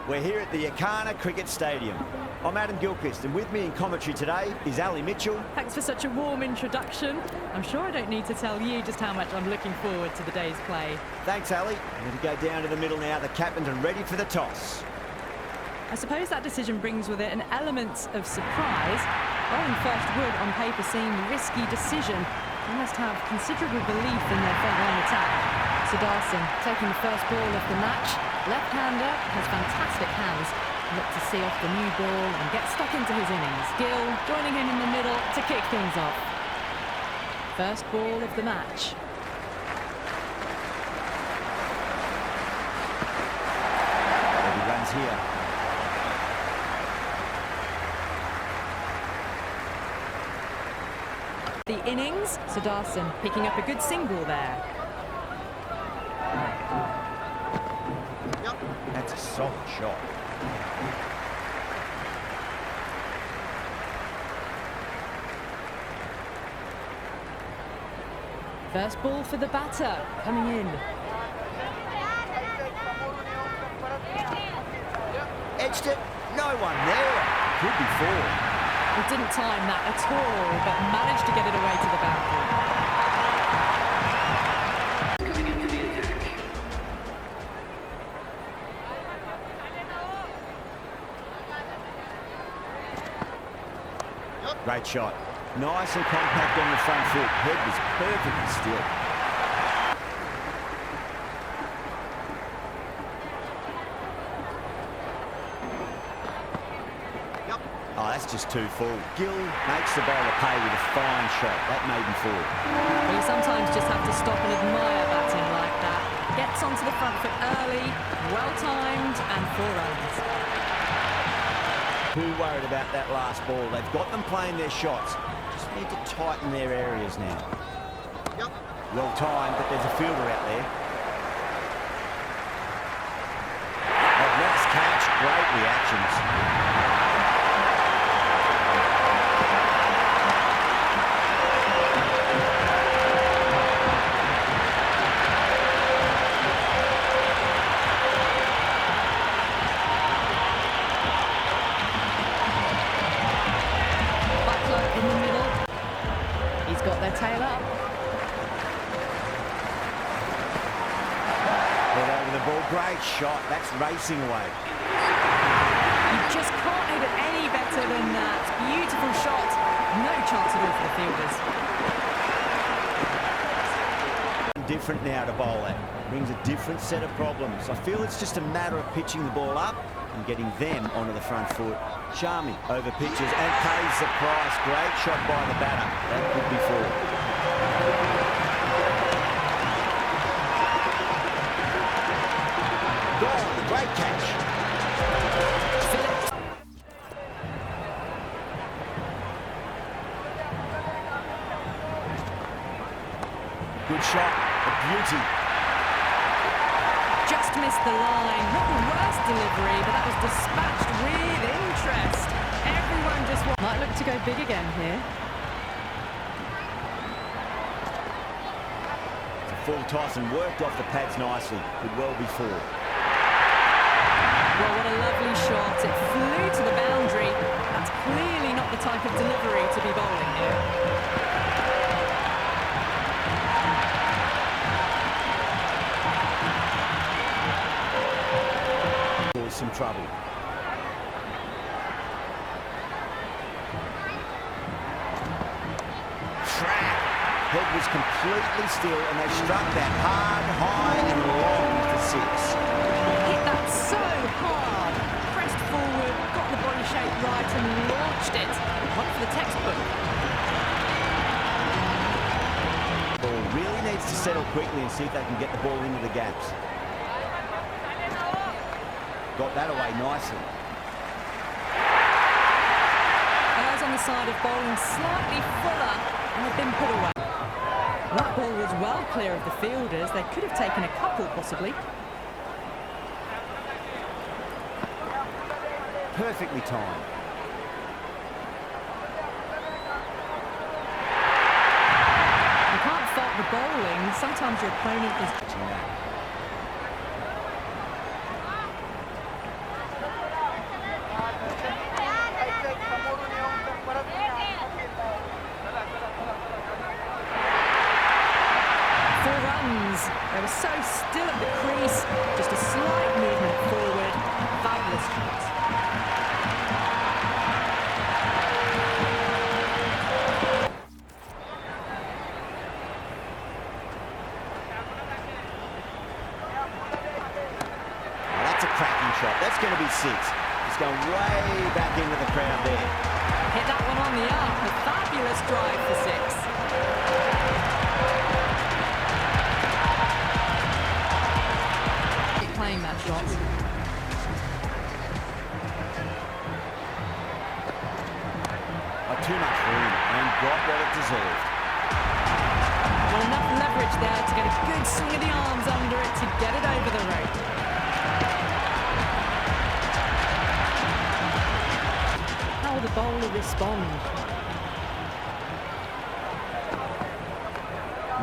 We're here at the Yakana Cricket Stadium. I'm Adam Gilchrist, and with me in commentary today is Ali Mitchell. Thanks for such a warm introduction. I'm sure I don't need to tell you just how much I'm looking forward to the day's play. Thanks, Ali. We're going to go down to the middle now. The captains are ready for the toss. I suppose that decision brings with it an element of surprise. Bowling first would, on paper, seem a risky decision. They must have considerable belief in their front-line attack. Sudarshan taking the first ball of the match. Left-hander has fantastic hands. Look to see off the new ball and get stuck into his innings. Gill joining him in the middle to kick things off. First ball of the match. He runs here. The innings, Sudarshan picking up a good single there. That's a solid shot. First ball for the batter, coming in. Edged it, no one there. Could be four. He didn't time that at all, but managed to get it away to the boundary. Great shot. Nice and compact on the front foot. Head was perfectly still. Oh, that's just too full. Gill makes the bowler pay with a fine shot. That made him fall. Well, you sometimes just have to stop and admire batting like that. Gets onto the front foot early, well-timed, and 4 runs. Who worried about that last ball? They've got them playing their shots. Just need to tighten their areas now. Well timed, but there's a fielder out there. Oh, nice catch. Great reactions. Got their tail up. Head over the ball. Great shot. That's racing away. You just can't hit it any better than that. Beautiful shot. No chance at all for the fielders. Different now to bowl at. Brings a different set of problems. I feel it's just a matter of pitching the ball up and getting them onto the front foot. Sharmi over pitches and pays the price. Great shot by the batter. That could be four. Gone. Great catch. Good shot. A beauty. Just missed the line. Not the worst delivery, but that was dispatched with interest. Everyone just might look to go big again here. It's a full toss and worked off the pads nicely. Could well be four. Well, what a lovely shot. It flew to the boundary. That's clearly not the type of delivery to be bowling here. Some trouble. Track. Head was completely still and they struck that hard, high and long for 6. Hit that so hard. Pressed forward, got the body shape right and launched it. One for the textbook. Ball really needs to settle quickly and see if they can get the ball into the gaps. Got that away nicely. Eyes on the side of bowling slightly fuller and have been put away. That ball was well clear of the fielders. They could have taken a couple possibly. Perfectly timed. You can't fault the bowling. Sometimes your opponent is... shot. That's going to be 6. It's going way back into the crowd there. Hit that one on the arc. A fabulous drive for 6. Keep playing that shot. Too much room and got what it deserved. Well, enough leverage there to get a good swing of the arms under it to get it over the rope. How will the bowler respond?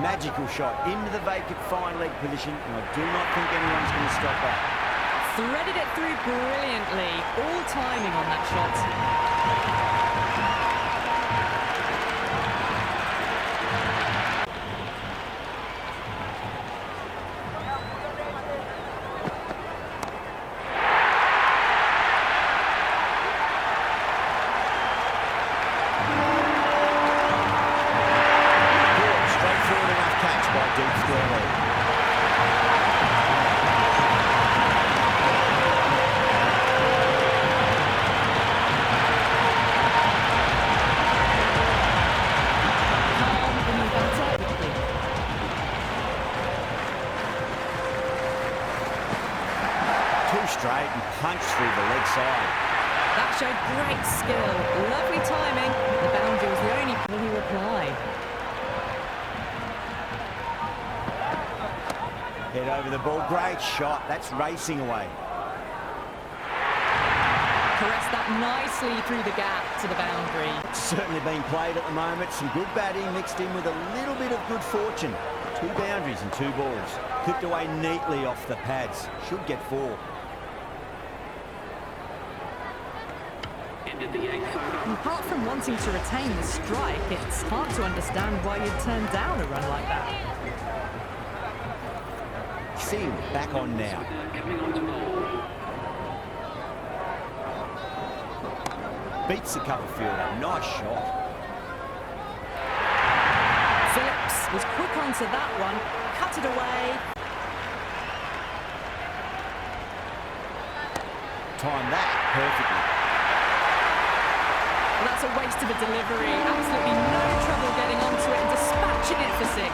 Magical shot into the vacant fine leg position, and I do not think anyone's going to stop that. Threaded it through brilliantly. All timing on that shot. Straight and punched through the leg side. That showed great skill. Lovely timing. The boundary was the only thing he replied. Head over the ball. Great shot. That's racing away. Caressed that nicely through the gap to the boundary. Certainly being played at the moment. Some good batting mixed in with a little bit of good fortune. 2 boundaries and 2 balls. Clipped away neatly off the pads. Should get 4. Apart from wanting to retain the strike, it's hard to understand why you'd turn down a run like that. Singh back on now. Beats the cover fielder. Nice shot. Phillips was quick onto that one. Cut it away. Timed that perfectly. Well, that's a waste of a delivery. Absolutely no trouble getting onto it and dispatching it for 6.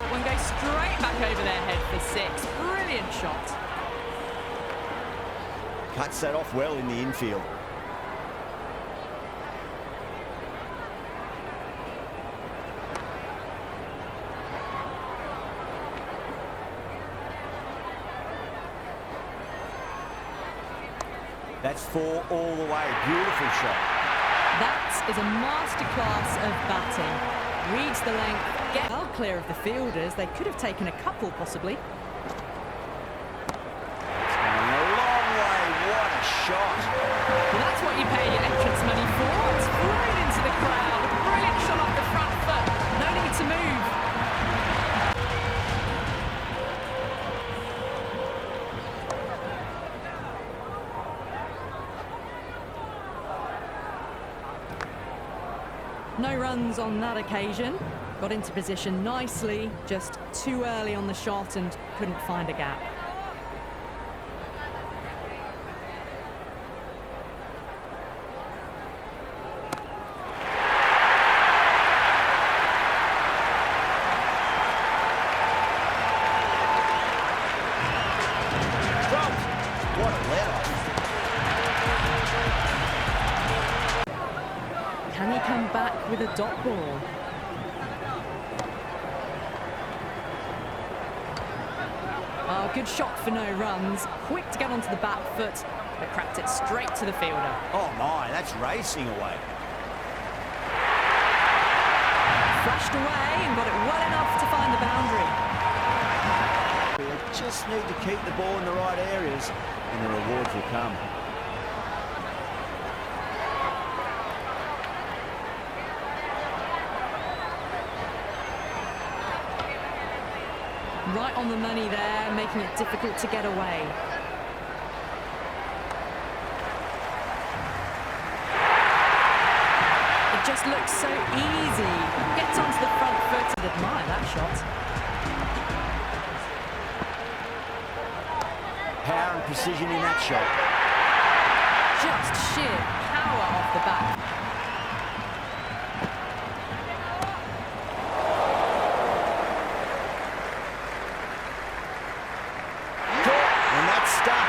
One goes straight back over their head for 6. Brilliant shot. Cuts that off well in the infield. That's 4 all the way. Beautiful shot. That is a masterclass of batting. Reads the length, get well clear of the fielders. They could have taken a couple, possibly. It's going a long way. What a shot. Well, that's what you pay your entrance money for. It's right into the crowd. A brilliant shot off the front foot. No need to move. No runs on that occasion. Got into position nicely, just too early on the shot and couldn't find a gap. What a let-off. Can he come back with a dot ball? Oh, good shot for no runs. Quick to get onto the back foot, but cracked it straight to the fielder. Oh my, that's racing away. Flashed away and got it well enough to find the boundary. They just need to keep the ball in the right areas and the rewards will come. Right on the money there, making it difficult to get away. It just looks so easy. Gets onto the front foot and admire that shot. power and precision in that shot. Just sheer power off the bat. And that's stuck.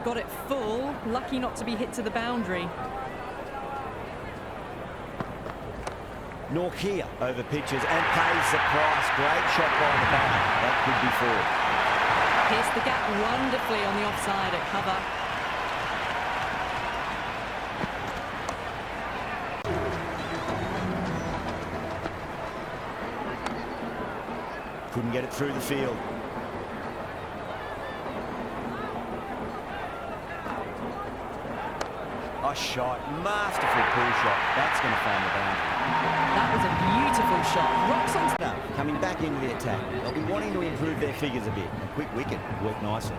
Got it full, lucky not to be hit to the boundary. Norkia over pitches and pays the price. Great shot by the batter. That could be four. Pierced the gap wonderfully on the offside at cover. Couldn't get it through the field. A shot, masterful pull shot. That's going to find the boundary. That was a beautiful shot. Rocks on. Now, coming back into the attack. They'll be wanting to improve their figures a bit. A quick wicket worked nicely.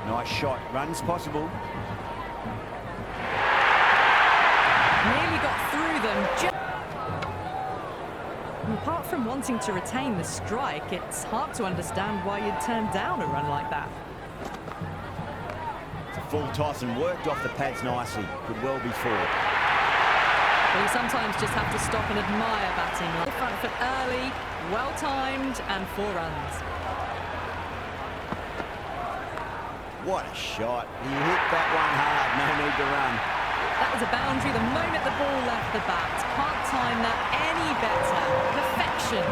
Nice shot. Runs possible. Nearly got through them. And apart from wanting to retain the strike, it's hard to understand why you'd turn down a run like that. Full toss and worked off the pads nicely. Could well be four. Well, you sometimes just have to stop and admire batting. Front foot early, well-timed, and 4 runs. What a shot. He hit that one hard. No need to run. That was a boundary the moment the ball left the bat. Can't time that any better. Perfection.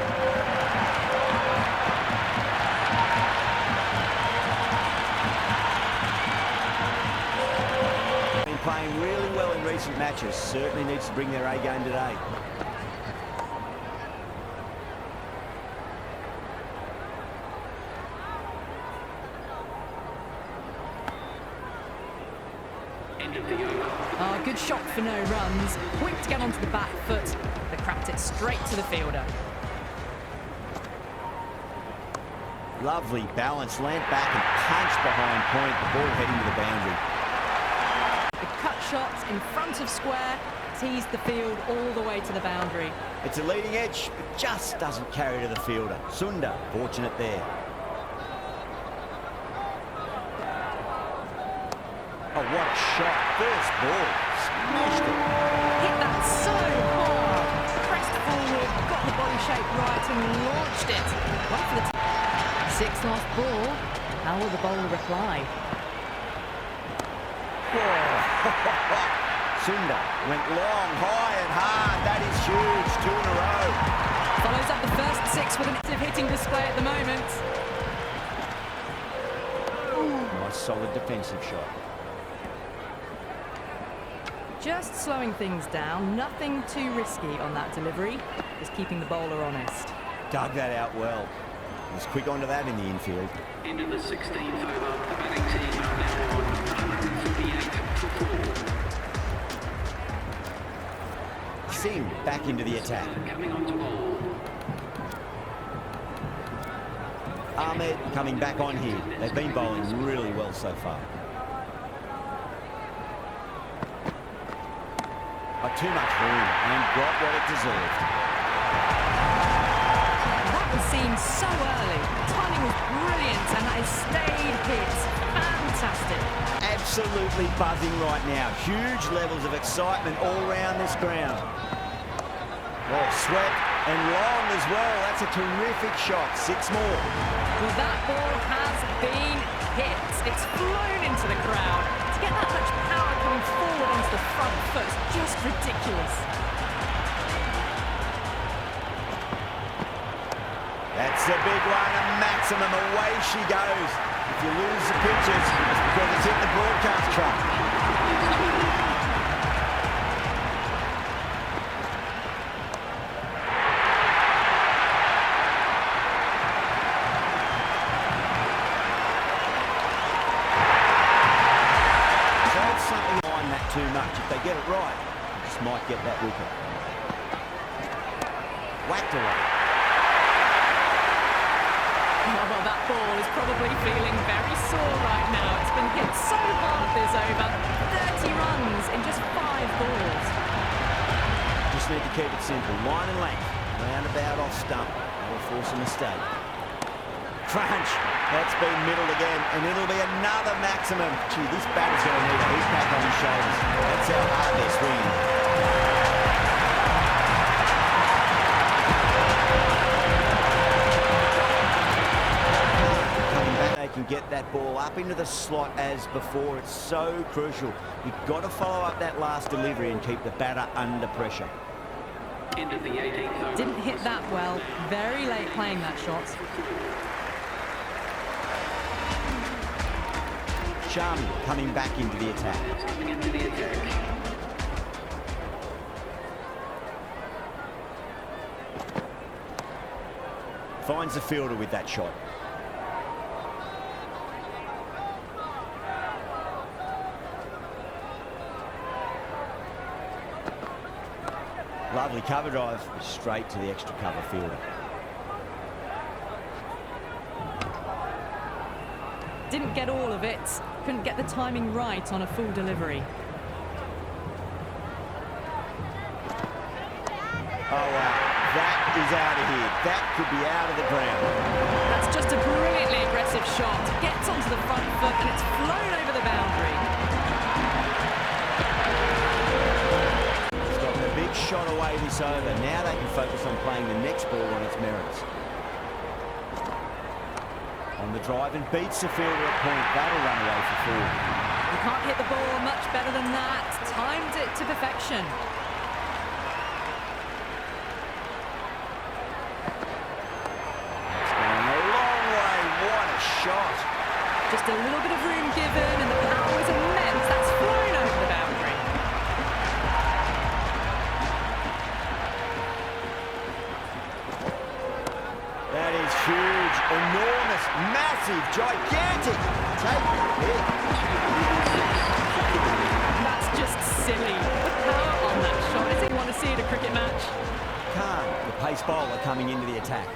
Playing really well in recent matches. Certainly needs to bring their A game today. Oh, good shot for no runs. Quick to get onto the back foot. They cracked it straight to the fielder. Lovely balance. Land back and punch behind point. The ball heading to the boundary. The cut shot in front of square teased the field all the way to the boundary. It's a leading edge, but just doesn't carry to the fielder. Sundar, fortunate there. Oh, what a shot. First ball. Smashed it. Hit that so hard. Pressed forward, got the body shape right and launched it. One for the 6th last ball. How will the bowler reply? Sundar went long, high and hard. That is huge. 2 in a row. Follows up the first 6 with an active hitting display at the moment. Nice solid defensive shot. Just slowing things down. Nothing too risky on that delivery. Just keeping the bowler honest. Dug that out well. He was quick onto that in the infield. Into the 16th over, the batting team are now on 148 for 4. Singh back into the attack. Coming on to ball. Ahmed coming back on here. They've been bowling really well so far. Too much room and got what it deserved. That was seen so early. The timing was brilliant and that is stayed hits. Fantastic. Absolutely buzzing right now. Huge levels of excitement all around this ground. Well, swept and long as well. That's a terrific shot. 6 more. Well, that ball has been hit. It's flown into the crowd. To get that much power coming forward onto the front foot is just ridiculous. That's a big one, a maximum. Away she goes. If you lose the pitches, it's because it's hit the broadcast truck. Too much. If they get it right, they just might get that wicket. Whacked away. Oh, well, that ball is probably feeling very sore right now. It's been hit so hard this over. 30 runs in just 5 balls. Just need to keep it simple. Line and length. Roundabout off stump. That'll force a mistake. Crunch. That's been middled again, and it'll be another maximum. Gee, this batter's going to need a heat pack on his shoulders. That's how hard they're swinging. Coming back, they can get that ball up into the slot as before. It's so crucial. You've got to follow up that last delivery and keep the batter under pressure. End of the 18th over. Didn't hit that well. Very late playing that shot. Sharmy coming back into the attack. Coming into the attack. Finds the fielder with that shot. Lovely cover drive, straight to the extra cover fielder. Didn't get all of it. Couldn't get the timing right on a full delivery. Oh, wow. That is out of here. That could be out of the ground. That's just a brilliantly aggressive shot. Gets onto the front foot and it's flown over the boundary. He's gotten a big shot away this over. Now they can focus on playing the next ball on its merits. On the drive and beats the fielder at point. That'll run away for 4. You can't hit the ball much better than that. Timed it to perfection. It's going a long way. What a shot. Just a little bit of room given and the power is immense. That's flown over the boundary. That is huge, enormous, massive, gigantic. Take it. That's just silly. The power on that shot. Does anyone want to see it at a cricket match? Khan, the pace bowler, coming into the attack.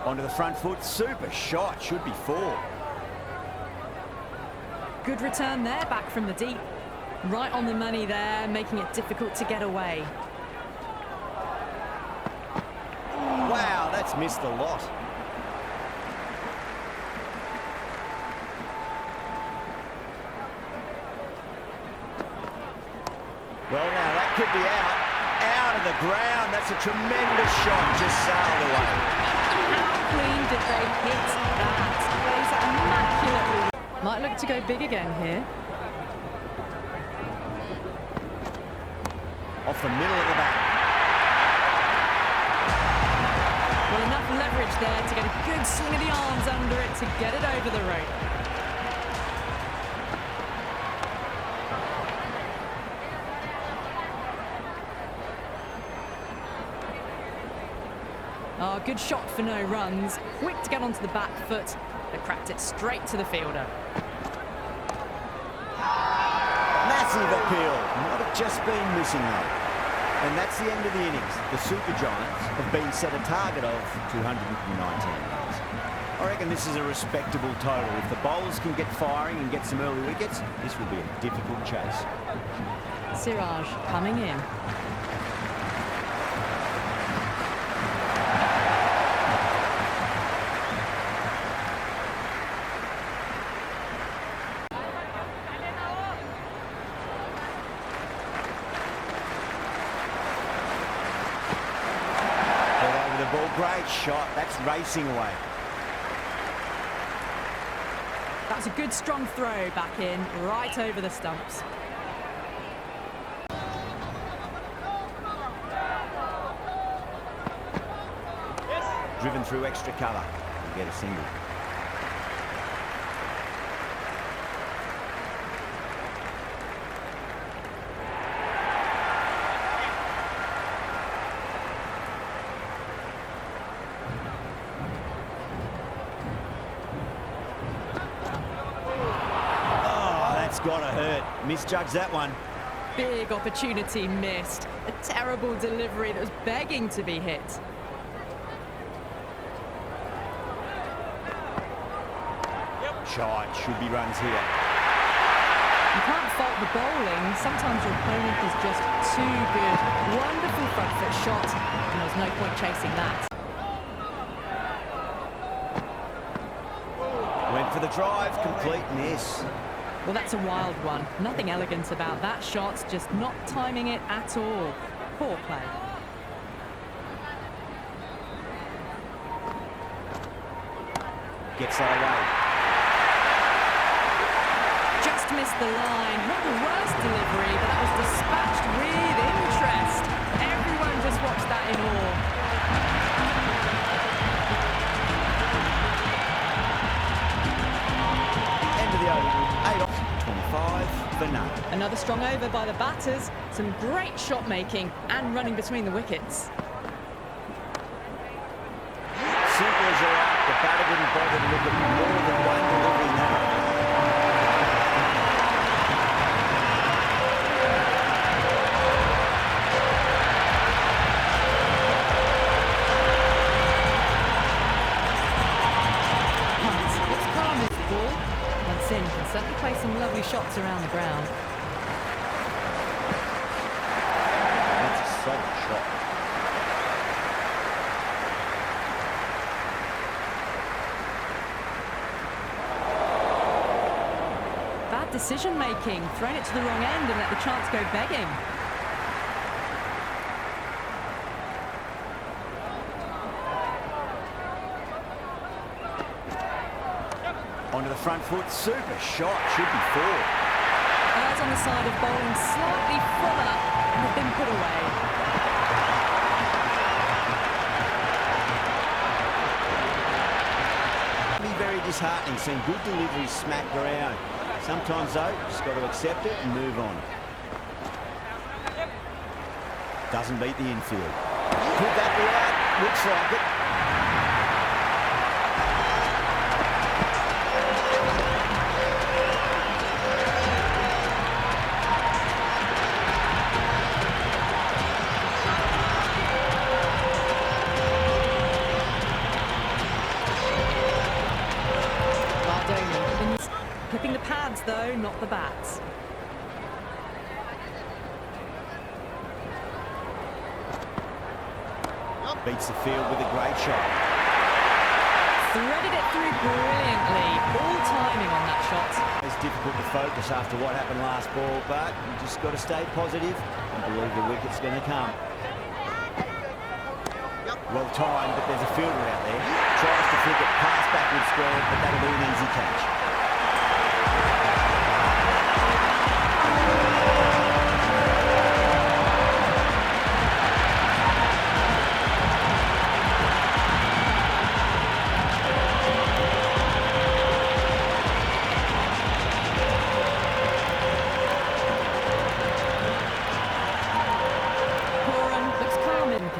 Onto the front foot, super shot, should be 4. Good return there, back from the deep. Right on the money there, making it difficult to get away. Wow, that's missed a lot. Well, now that could be out of the ground. That's a tremendous shot, just sailed away. How clean did they hit that? Plays that immaculately. Might look to go big again here. Off the middle of the bat. Well, enough leverage there to get a good swing of the arms under it to get it over the rope. Oh, good shot for no runs. Quick to get onto the back foot. They cracked it straight to the fielder. Massive appeal. Might have just been missing though. And that's the end of the innings. The Super Giants have been set a target of 219 runs. I reckon this is a respectable total. If the bowlers can get firing and get some early wickets, this will be a difficult chase. Siraj coming in. Ball, great shot. That's racing away. That's a good strong throw back in, right over the stumps. Driven through extra cover. You get a single. Gotta hurt. Misjudged that one. Big opportunity missed. A terrible delivery that was begging to be hit. Shot, should be runs here. You can't fault the bowling. Sometimes your opponent is just too good. Wonderful front foot shot, and there's no point chasing that. Went for the drive, complete miss. Well, that's a wild one. Nothing elegant about that shot, just not timing it at all. Poor play. Gets that away. Just missed the line. Not the worst delivery, but that was dispatched with interest. Everyone just watched that in awe. End of the over. 8 off. 25 for none. Another strong over by the batters. Some great shot making and running between the wickets. Simple as you like, the batter didn't bother to look at more than one delivery now. Let's calm this ball. Once in, can certainly play some lovely shots around the ground. That's a solid shot. Bad decision making, thrown it to the wrong end and let the chance go begging. Onto the front foot, super shot, should be 4. Eyes on the side of bowling slightly fuller and have been put away. Very disheartening, seeing good deliveries smacked around. Sometimes though, just got to accept it and move on. Doesn't beat the infield. Could that be out? Looks like it. Clipping the pads though, not the bats. Beats the field with a great shot. Threaded it through brilliantly. All timing on that shot. It's difficult to focus after what happened last ball, but you just got to stay positive and believe the wicket's going to come. Well timed, but there's a fielder out there. Tries to flick it past backward square, but that'll be an easy catch.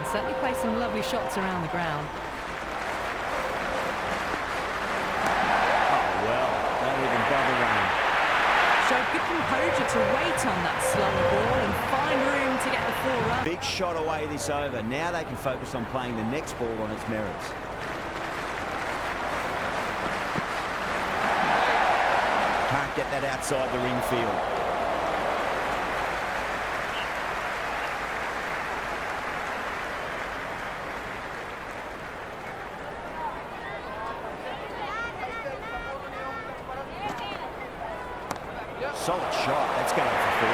Certainly play some lovely shots around the ground. Oh well, don't even bother running. Showed good composure to wait on that slower ball and find room to get the 4 run. Big shot away this over. Now they can focus on playing the next ball on its merits. Can't get that outside the ring field. Solid shot. That's going for 4.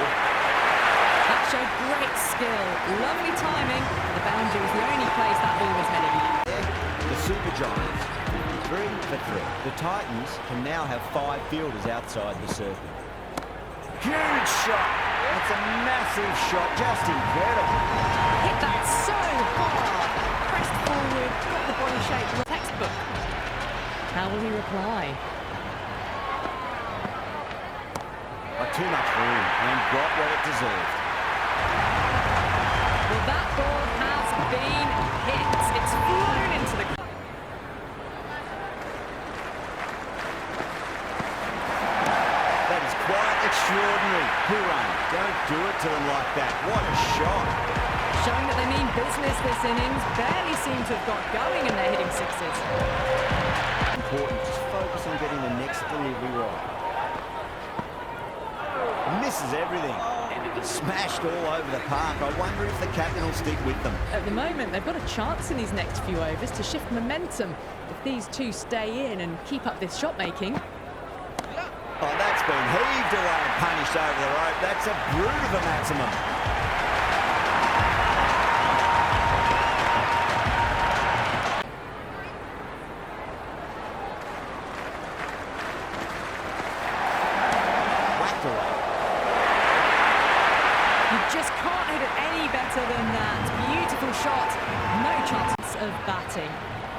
That showed great skill. Lovely timing. The boundary was the only place that ball was heading. The Super Giants, 3 for 3. The Titans can now have 5 fielders outside the circle. Huge shot. That's a massive shot. Just incredible. Hit that so hard. Pressed forward. Got the body shape. Textbook. How will he reply? Too much room and got what it deserved. Well, that ball has been hit. It's flown into the... That is quite extraordinary. Hoorah. Don't do it to them like that. What a shot. Showing that they mean business this innings. Barely seem to have got going and they're hitting 6s. Important. Just focus on getting the next delivery right. Misses everything. Smashed all over the park. I wonder if the captain will stick with them. At the moment, they've got a chance in these next few overs to shift momentum if these two stay in and keep up this shot making. Oh, that's been heaved away and punished over the rope. That's a brute of a maximum. Whacked away. You just can't hit it any better than that. Beautiful shot. No chance of batting.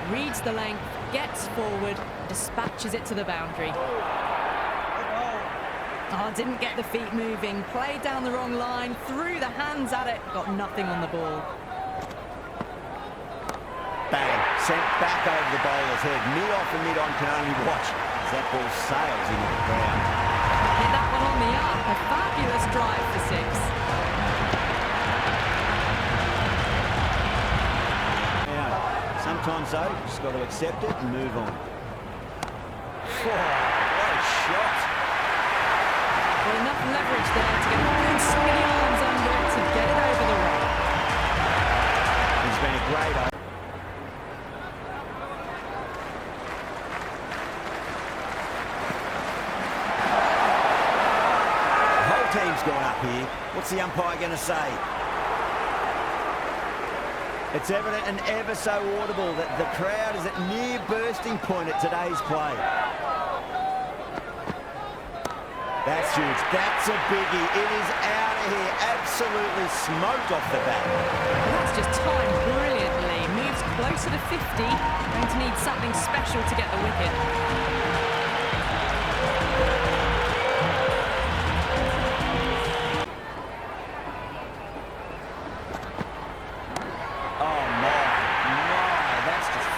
Reads the length, gets forward, dispatches it to the boundary. Oh, didn't get the feet moving. Played down the wrong line, threw the hands at it, got nothing on the ball. Bang. Sent back over the bowler's head. Mid-off and mid-on can only watch as that ball sails into the ground. Hit that one on the up. A fabulous drive for six. Sometimes, though, you just got to accept it and move on. Whoa, what a shot. Well, enough leverage there to get a good swing of the arms under it to get it over the rope. He's been a great over. The whole team's gone up here. What's the umpire going to say? It's evident and ever so audible that the crowd is at near bursting point at today's play. That's huge. That's a biggie. It is out of here. Absolutely smoked off the bat. That's just timed brilliantly. Moves closer to 50. Going to need something special to get the wicket.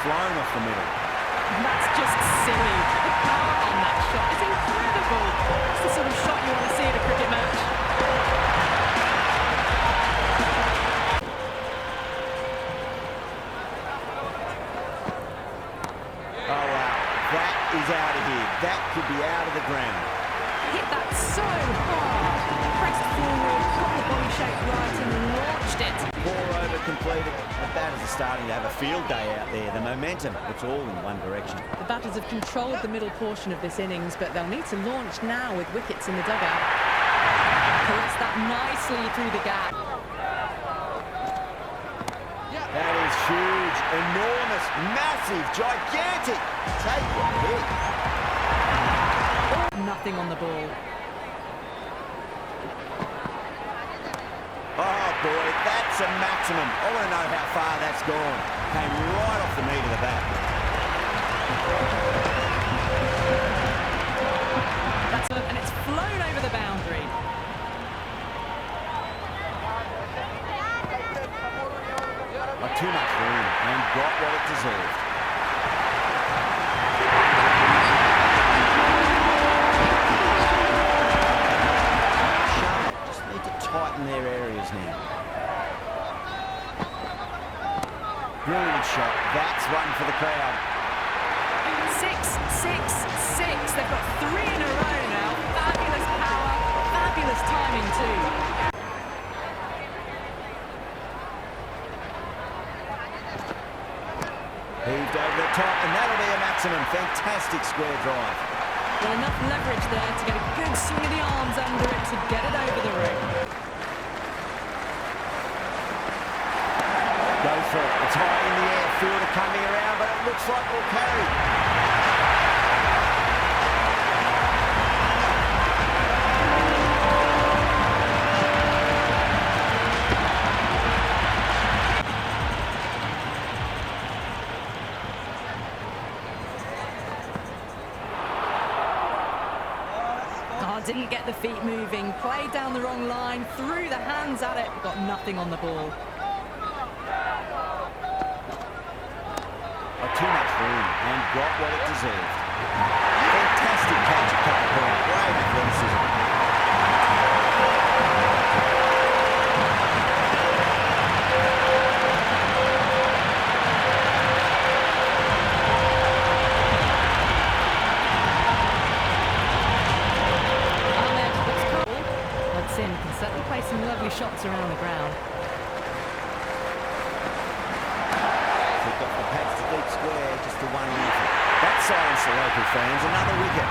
Flown off the middle. That's just silly. The power on that shot is incredible. It's the sort of shot you want to see at a cricket match. Oh, wow. That is out of here. That could be out of the ground. Hit that so hard. Pressed forward, got the body shape right and launched it. 4 over completed. The batters are starting to have a field day out there. The momentum, it's all in one direction. The batters have controlled the middle portion of this innings, but they'll need to launch now with wickets in the dugout. Collects that nicely through the gap. That is huge, enormous, massive, gigantic. Take a hit. Nothing on the ball. Oh boy, that's a maximum. I want to know how far that's gone. Came right off the meat of the bat. That's it, and it's flown over the boundary. Not too much room and got what it deserved. Just need to tighten their areas now. Brilliant shot. That's one for the crowd. 6, 6, 6. They've got 3 in a row now. Fabulous power, fabulous timing too. Heaved over the top, and that'll be a maximum. Fantastic square drive. Well, enough leverage there to get a good swing of the arms under it to get it over the rope. Go for it. It's high in the air. Fielder coming around, but it looks like we'll carry. Didn't get the feet moving, played down the wrong line, threw the hands at it, got nothing on the ball. Too much room and got what it deserved. Fantastic catch at cut point. Great athleticism. shots around the ground. Flicked off the pads to deep square, just the one off. That silenced the local fans. Another wicket.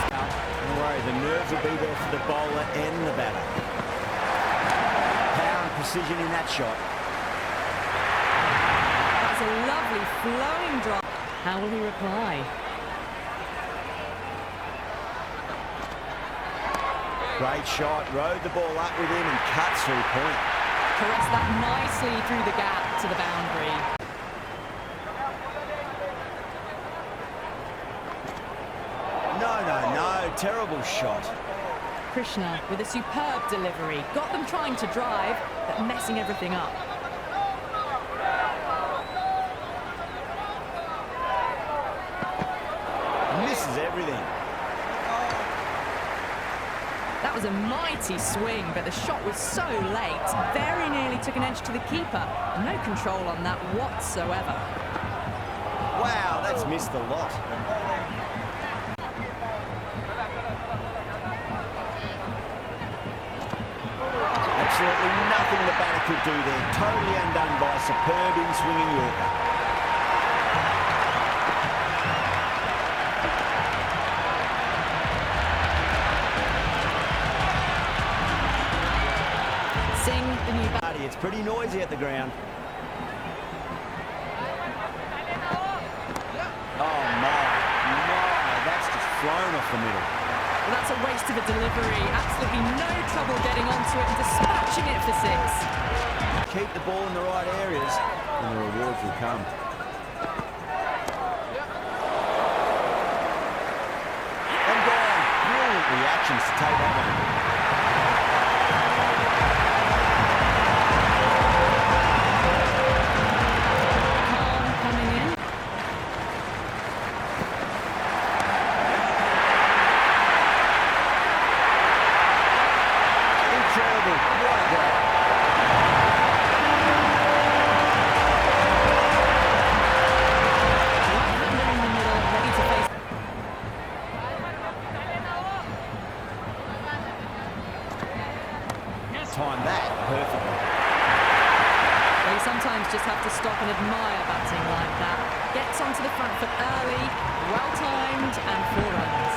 Don't worry, the nerves will be there for the bowler and the batter. Power and precision in that shot. That's a lovely flowing drop. How will he reply? Great shot, rode the ball up with him and cuts through point. Caressed that nicely through the gap to the boundary. No, terrible shot. Krishna with a superb delivery. Got them trying to drive, but messing everything up. Misses everything. That was a mighty swing, but the shot was so late. Very nearly took an edge to the keeper. No control on that whatsoever. Wow, that's missed a lot. Absolutely nothing the batter could do there. Totally undone by a superb in-swinging Yorker. Singh, the new batter. It's pretty noisy at the ground. Oh my, that's just flown off the middle. Well, that's a waste of a delivery. Absolutely no trouble getting onto it and dispatching it for six. Keep the ball in the right areas and the rewards will come. And gone. Brilliant reactions to take that one. Time that perfectly. Well, you sometimes just have to stop and admire batting like that. Gets onto the front foot early, well timed, and 4 runs.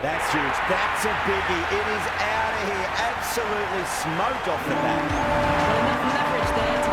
That's huge. That's a biggie. It is out of here. Absolutely smoked off the bat. Well, enough leverage there